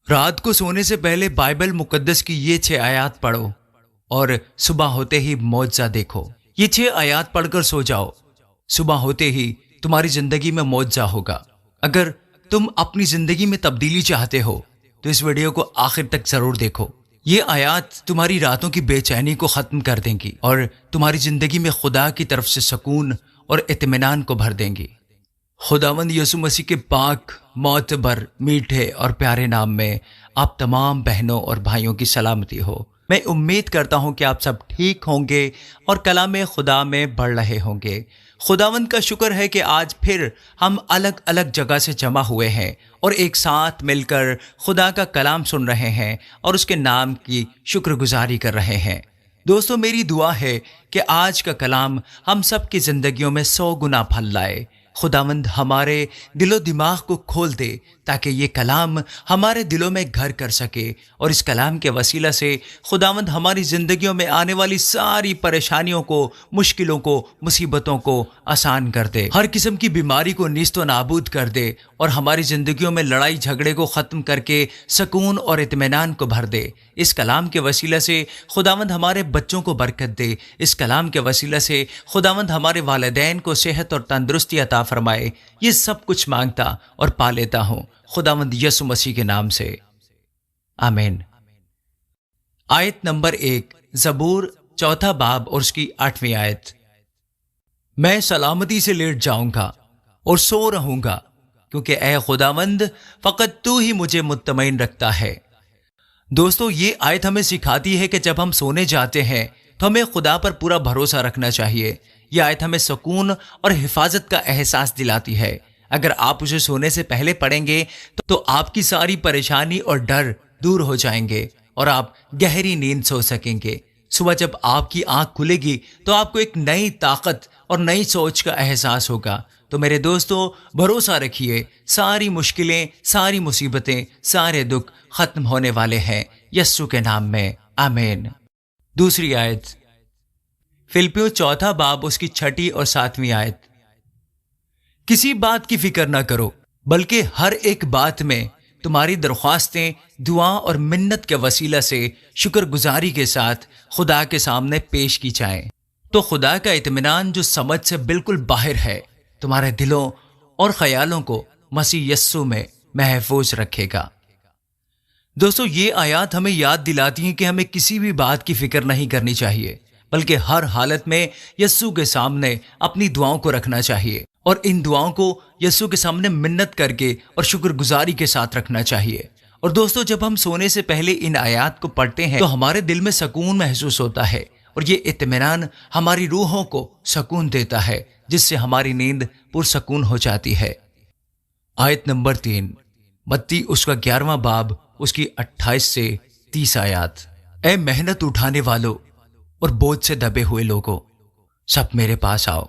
رات کو سونے سے پہلے بائبل مقدس کی یہ 6 آیات پڑھو اور صبح ہوتے ہی معجزہ دیکھو۔ یہ 6 آیات پڑھ کر سو جاؤ، صبح ہوتے ہی تمہاری زندگی میں معجزہ ہوگا۔ اگر تم اپنی زندگی میں تبدیلی چاہتے ہو تو اس ویڈیو کو آخر تک ضرور دیکھو۔ یہ آیات تمہاری راتوں کی بے چینی کو ختم کر دیں گی اور تمہاری زندگی میں خدا کی طرف سے سکون اور اطمینان کو بھر دیں گی۔ خداوند یسوع مسیح کے پاک، معتبر، میٹھے اور پیارے نام میں آپ تمام بہنوں اور بھائیوں کی سلامتی ہو۔ میں امید کرتا ہوں کہ آپ سب ٹھیک ہوں گے اور کلام خدا میں بڑھ رہے ہوں گے۔ خداوند کا شکر ہے کہ آج پھر ہم الگ الگ جگہ سے جمع ہوئے ہیں اور ایک ساتھ مل کر خدا کا کلام سن رہے ہیں اور اس کے نام کی شکر گزاری کر رہے ہیں۔ دوستو، میری دعا ہے کہ آج کا کلام ہم سب کی زندگیوں میں 100 گنا پھل لائے۔ خداوند ہمارے دل و دماغ کو کھول دے تاکہ یہ کلام ہمارے دلوں میں گھر کر سکے اور اس کلام کے وسیلہ سے خداوند ہماری زندگیوں میں آنے والی ساری پریشانیوں کو، مشکلوں کو، مصیبتوں کو آسان کر دے، ہر قسم کی بیماری کو نیست و نابود کر دے اور ہماری زندگیوں میں لڑائی جھگڑے کو ختم کر کے سکون اور اطمینان کو بھر دے۔ اس کلام کے وسیلہ سے خداوند ہمارے بچوں کو برکت دے۔ اس کلام کے وسیلہ سے خداوند ہمارے والدین کو صحت اور تندرستی عطا فرمائے۔ یہ سب کچھ مانگتا اور پا لیتا ہوں خداوند یسوع مسیح کے نام سے، آمین۔ آیت نمبر 1، زبور 4 باب اور اس کی 8ویں آیت۔ میں سلامتی سے لیٹ جاؤں گا اور سو رہوں گا، کیونکہ اے خداوند فقط تو ہی مجھے مطمئن رکھتا ہے۔ دوستو، یہ آیت ہمیں سکھاتی ہے کہ جب ہم سونے جاتے ہیں تو ہمیں خدا پر پورا بھروسہ رکھنا چاہیے۔ یہ آیت ہمیں سکون اور حفاظت کا احساس دلاتی ہے۔ اگر آپ اسے سونے سے پہلے پڑھیں گے تو آپ کی ساری پریشانی اور ڈر دور ہو جائیں گے اور آپ گہری نیند سو سکیں گے۔ صبح جب آپ کی آنکھ کھلے گی تو آپ کو ایک نئی طاقت اور نئی سوچ کا احساس ہوگا۔ تو میرے دوستو، بھروسہ رکھیے، ساری مشکلیں، ساری مصیبتیں، سارے دکھ ختم ہونے والے ہیں یسوع کے نام میں، آمین۔ دوسری آیت، فلپیوں 4 باب اس کی 6 اور 7ویں آیت۔ کسی بات کی فکر نہ کرو، بلکہ ہر ایک بات میں تمہاری درخواستیں دعا اور منت کے وسیلہ سے شکر گزاری کے ساتھ خدا کے سامنے پیش کی جائیں، تو خدا کا اطمینان جو سمجھ سے بالکل باہر ہے تمہارے دلوں اور خیالوں کو مسیح یسوع میں محفوظ رکھے گا۔ دوستو، یہ آیات ہمیں یاد دلاتی ہیں کہ ہمیں کسی بھی بات کی فکر نہیں کرنی چاہیے، بلکہ ہر حالت میں یسوع کے سامنے اپنی دعاؤں کو رکھنا چاہیے اور ان دعاؤں کو یسوع کے سامنے منت کر کے اور شکر گزاری کے ساتھ رکھنا چاہیے۔ اور دوستو، جب ہم سونے سے پہلے ان آیات کو پڑھتے ہیں تو ہمارے دل میں سکون محسوس ہوتا ہے اور یہ اطمینان ہماری روحوں کو سکون دیتا ہے، جس سے ہماری نیند پرسکون ہو جاتی ہے۔ آیت نمبر 3، متی اس کا 11واں باب اس کی 28 سے 30 آیات۔ اے محنت اٹھانے والو اور بوجھ سے دبے ہوئے لوگوں، سب میرے پاس آؤ،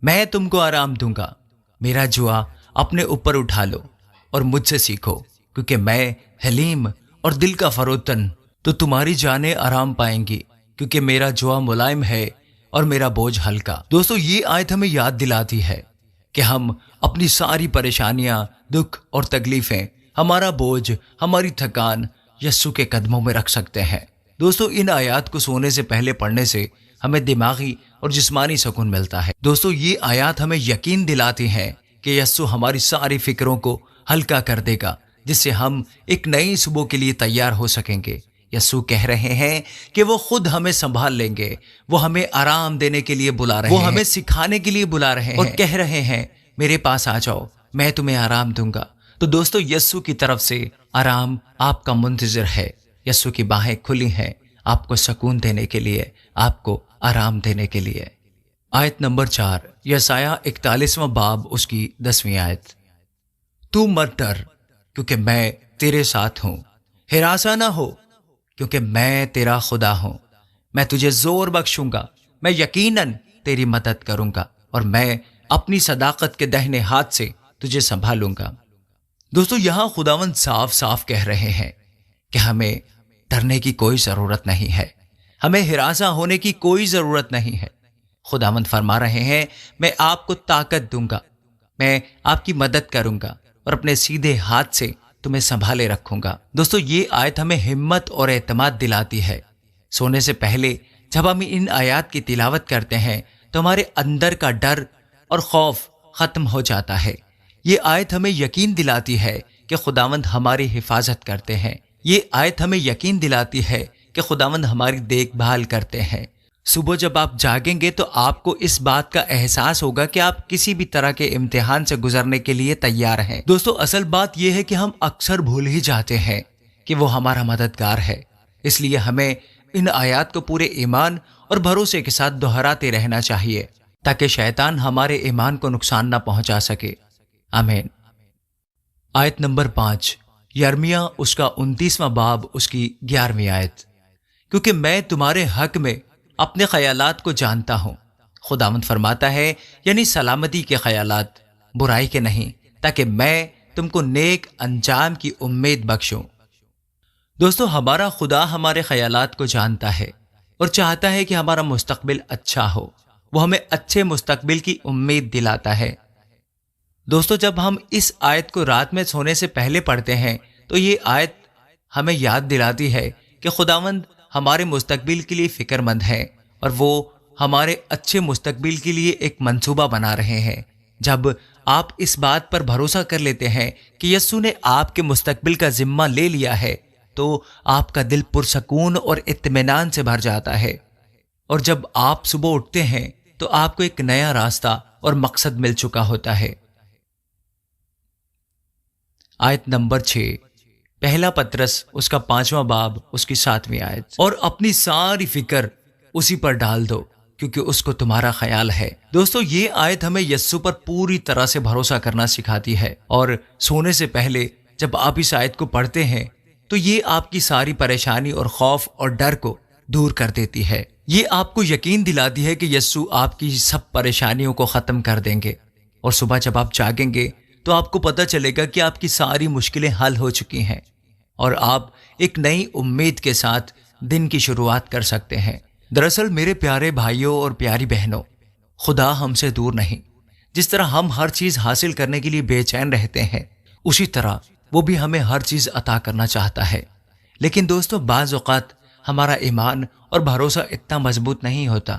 میں تم کو آرام دوں گا۔ میرا جوا اپنے اوپر اٹھا لو اور مجھ سے سیکھو، کیونکہ میں حلیم اور دل کا فروتن، تو تمہاری جانیں آرام پائیں گی، کیونکہ میرا جوا ملائم ہے اور میرا بوجھ ہلکا۔ دوستو، یہ آیت ہمیں یاد دلاتی ہے کہ ہم اپنی ساری پریشانیاں، دکھ اور تکلیفیں، ہمارا بوجھ، ہماری تھکان یسوع کے قدموں میں رکھ سکتے ہیں۔ دوستو، ان آیات کو سونے سے پہلے پڑھنے سے ہمیں دماغی اور جسمانی سکون ملتا ہے۔ دوستو، یہ آیات ہمیں یقین دلاتی ہیں کہ یسوع ہماری ساری فکروں کو ہلکا کر دے گا، جس سے ہم ایک نئی صبح کے لیے تیار ہو سکیں گے۔ یسوع کہہ رہے ہیں کہ وہ خود ہمیں سنبھال لیں گے، وہ ہمیں آرام دینے کے لیے بلا رہے ہیں، وہ ہمیں سکھانے کے لیے بلا رہے ہیں اور کہہ رہے ہیں میرے پاس آ جاؤ، میں تمہیں آرام دوں گا۔ تو دوستو، یسوع کی طرف سے آرام آپ کا منتظر ہے۔ یسوع کی باہیں کھلی ہیں آپ کو سکون دینے کے لیے، آپ کو آرام دینے کے لیے۔ آیت نمبر 4، یسایہ 41واں باب اس کی 10ویں آیت۔ تو مت ڈر، کیونکہ میں تیرے ساتھ ہوں، ہراساں نہ ہو، کیونکہ میں تیرا خدا ہوں۔ میں تجھے زور بخشوں گا، میں یقیناً تیری مدد کروں گا اور میں اپنی صداقت کے دہنے ہاتھ سے تجھے سنبھالوں گا۔ دوستو، یہاں خداوند صاف صاف کہہ رہے ہیں کہ ہمیں ڈرنے کی کوئی ضرورت نہیں ہے، ہمیں ہراساں ہونے کی کوئی ضرورت نہیں ہے۔ خداوند فرما رہے ہیں میں آپ کو طاقت دوں گا، میں آپ کی مدد کروں گا اور اپنے سیدھے ہاتھ سے تمہیں سنبھالے رکھوں گا۔ دوستو یہ آیت ہمیں ہمت اور اعتماد دلاتی ہے۔ سونے سے پہلے جب ہم ان آیات کی تلاوت کرتے ہیں تو ہمارے اندر کا ڈر اور خوف ختم ہو جاتا ہے۔ یہ آیت ہمیں یقین دلاتی ہے کہ خداوند ہماری حفاظت کرتے ہیں۔ یہ آیت ہمیں یقین دلاتی ہے کہ خداوند ہماری دیکھ بھال کرتے ہیں۔ صبح جب آپ جاگیں گے تو آپ کو اس بات کا احساس ہوگا کہ آپ کسی بھی طرح کے امتحان سے گزرنے کے لیے تیار ہیں۔ دوستو اصل بات یہ ہے کہ ہم اکثر بھول ہی جاتے ہیں کہ وہ ہمارا مددگار ہے، اس لیے ہمیں ان آیات کو پورے ایمان اور بھروسے کے ساتھ دہراتے رہنا چاہیے تاکہ شیطان ہمارے ایمان کو نقصان نہ پہنچا سکے۔ آمین۔ آیت نمبر 5، یرمیہ اس کا 29واں باب اس کی 11ویں آیت۔ کیونکہ میں تمہارے حق میں اپنے خیالات کو جانتا ہوں، خداوند فرماتا ہے، یعنی سلامتی کے خیالات، برائی کے نہیں، تاکہ میں تم کو نیک انجام کی امید بخشوں۔ دوستو ہمارا خدا ہمارے خیالات کو جانتا ہے اور چاہتا ہے کہ ہمارا مستقبل اچھا ہو۔ وہ ہمیں اچھے مستقبل کی امید دلاتا ہے۔ دوستو جب ہم اس آیت کو رات میں سونے سے پہلے پڑھتے ہیں تو یہ آیت ہمیں یاد دلاتی ہے کہ خداوند ہمارے مستقبل کے لیے فکر مند ہے اور وہ ہمارے اچھے مستقبل کے لیے ایک منصوبہ بنا رہے ہیں۔ جب آپ اس بات پر بھروسہ کر لیتے ہیں کہ یسوع نے آپ کے مستقبل کا ذمہ لے لیا ہے تو آپ کا دل پرسکون اور اطمینان سے بھر جاتا ہے، اور جب آپ صبح اٹھتے ہیں تو آپ کو ایک نیا راستہ اور مقصد مل چکا ہوتا ہے۔ آیت نمبر 6، پہلا پطرس اس کا 5واں باب اس کی 7ویں آیت۔ اور اپنی ساری فکر اسی پر ڈال دو کیونکہ اس کو تمہارا خیال ہے۔ دوستو یہ آیت ہمیں یسوع پر پوری طرح سے بھروسہ کرنا سکھاتی ہے، اور سونے سے پہلے جب آپ اس آیت کو پڑھتے ہیں تو یہ آپ کی ساری پریشانی اور خوف اور ڈر کو دور کر دیتی ہے۔ یہ آپ کو یقین دلاتی ہے کہ یسوع آپ کی سب پریشانیوں کو ختم کر دیں گے، اور صبح جب آپ جاگیں گے تو آپ کو پتہ چلے گا کہ آپ کی ساری مشکلیں حل ہو چکی ہیں اور آپ ایک نئی امید کے ساتھ دن کی شروعات کر سکتے ہیں۔ دراصل میرے پیارے بھائیوں اور پیاری بہنوں، خدا ہم سے دور نہیں۔ جس طرح ہم ہر چیز حاصل کرنے کے لیے بے چین رہتے ہیں، اسی طرح وہ بھی ہمیں ہر چیز عطا کرنا چاہتا ہے۔ لیکن دوستو بعض اوقات ہمارا ایمان اور بھروسہ اتنا مضبوط نہیں ہوتا،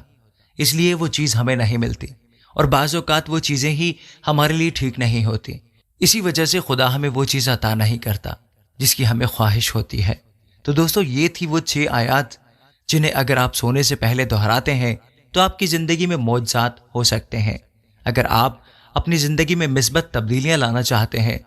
اس لیے وہ چیز ہمیں نہیں ملتی، اور بعض اوقات وہ چیزیں ہی ہمارے لیے ٹھیک نہیں ہوتی۔ اسی وجہ سے خدا ہمیں وہ چیز عطا نہیں کرتا جس کی ہمیں خواہش ہوتی ہے۔ تو دوستو یہ تھی وہ 6 آیات جنہیں اگر آپ سونے سے پہلے دہراتے ہیں تو آپ کی زندگی میں معجزات ہو سکتے ہیں۔ اگر آپ اپنی زندگی میں مثبت تبدیلیاں لانا چاہتے ہیں